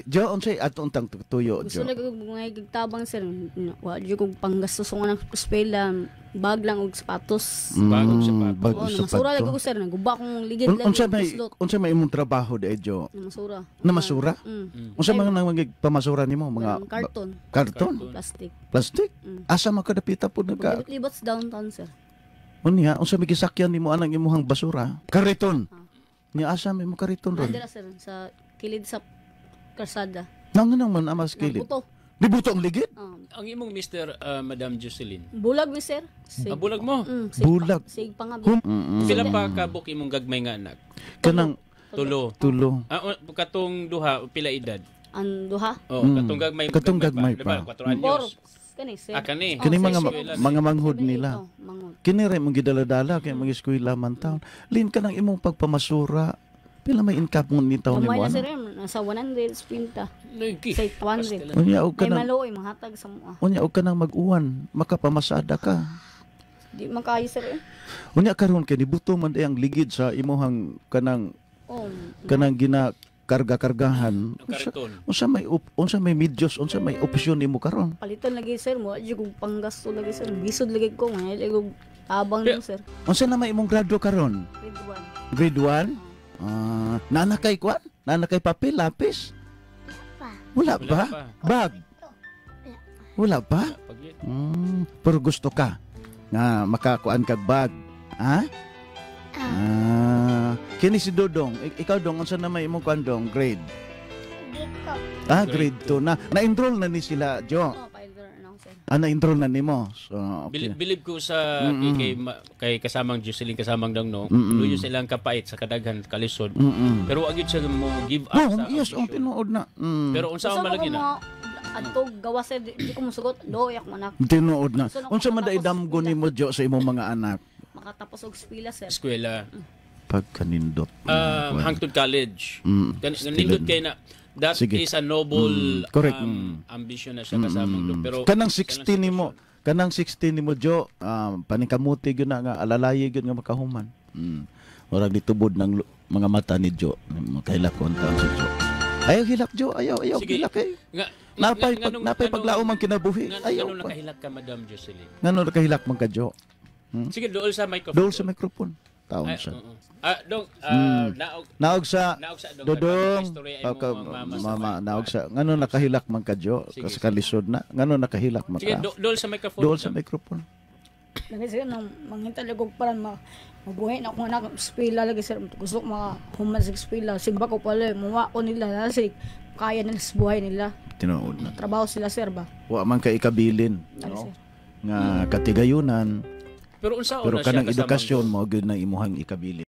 Jo, unsay atong tang tuyo, Gusto Jo? na kong mga tabang sir. Wa di kong panggastos ko ng eskwela. Bag lang og sapatos. Bagong sapatos. Bagong Oh, namasura lagi ko sapatos. sir. Naguba kong ligid lagi. Unsa may imong trabaho di Jo? Namasura. Namasura? Unsa mga nang pamasura nimo Mga mga karton. karton? Plastic. Plastic? Asa makadapita po nagka Libot sa downtown sir. unya unsa may gisakyan nimo anang imong basura? Kariton. Nya asa may mo kariton ron? Nandira sir sa kilid sa karsada. Nang naman amas kilid. Buto. Libuto ang ligid? Ang imong Mr. Madam Jocelyn. Bulag mi sir. Bulag mo. Bulag. Sig pangabi. Pila pa kabuk imong gagmay nga anak? Kanang Tulo. tulo. Katong duha pila edad? Ang duha. Oh, katong gagmay. Katong gagmay Diba? pa. 4 anyos. Kani sir. Kani. Kini sa mga eskwela. mga manghod Kani nila. ito, manghod. Kini rin mong gidala-dala kay mga eskwela man taon. Lin ka ng imong pagpamasura. Pila may income mo ni taon Gamay nimo na sir. ano? Nasa 100 pinta. Lagi. Sa 100. Unya og Ay kanang maluoy mahatag sa mga. unya og kanang mag-uwan, makapamasada ka. Di makayo sir. Unya karon kay nibuto man ang ligid sa imuhang kanang Oh. gina karga-kargahan. Kariton. Unsa may medyos, unsa may opsyon nimo karon? Palitan lagi sir mo. Di kong panggasto lagi sir. Bisod lagi ko. Ngayon lagi kong tabang Yeah. lang sir. Unsa na may imong grado karon? Grade 1. Grade 1? Nanakay kwan? Nanakay papel, lapis? Wala pa. Bag? Wala pa? Paglit. Pero gusto ka nga makakuan kag bag. Ha? Kini si Dodong. Ikaw dong, unsa na may imong kuan dong grade? Grade 2 na. Na-enroll na ni sila, Jo. Oh, pa-enroll na ako sir. Na-enroll na nimo. So, okay. Bilib ko sa kay kasamang Jocelyn kasamang dang no. Luyo silang kapait sa kadaghan kalisod. Pero agit siya mo give up sa Yes, ambisyon. tinuod na. Pero unsa ang malagi na? Adto gawa sir. Di ko musugot. Doyak manak. Tinuod na. Gusto na Unsa man makatapos daidamgo eskwela. nimo, Jo, sa imong mga anak? Makatapos og eskwela sir. Eskwela. Pagkanindot. Hangtod College. Still Ganindot kay na that Sige. is a noble Correct. ambition na siya kasamang do. Pero Kanang 16 nimo, Jo, paningkamuti gyud na nga alalayi gyud nga makahuman. Murag ditubod ng mga mata ni Jo. Makahilak ko ang taon si Jo. Ayaw hilak, Jo. Ayaw Sige. hilak eh. Napay Napay paglaom ang kinabuhi. Ayaw Ayaw pa. nakahilak ka Madam Jocelyn. Ngano nakahilak man ka, Jo? Sige, dool sa microphone. Dol sa microphone. Taon Ay, sa. oo. Dong, Naog sa Dong, Dodong. istorya ay mong Mama, naog sa. Ngano nakahilak man ka, Jo? Sige, Sa kalisod na. Ngano nakahilak man sige, ka? dool sa microphone. Dol sa microphone. Lagi sir nang manghintay lagi ko para mabuhay na ako anak eskwela lagi sir. Gusto ko human sa eskwela. Sigba ko pala muwa ko nila na sig kaya nila sa buhay nila. Tinuod na. Trabaho sila sir ba? Wa man ka ikabilin. Lagi sir. Nga katigayunan. Pero unsa Pero una siya kanang kasamang edukasyon mo gyud na imuhang ikabili.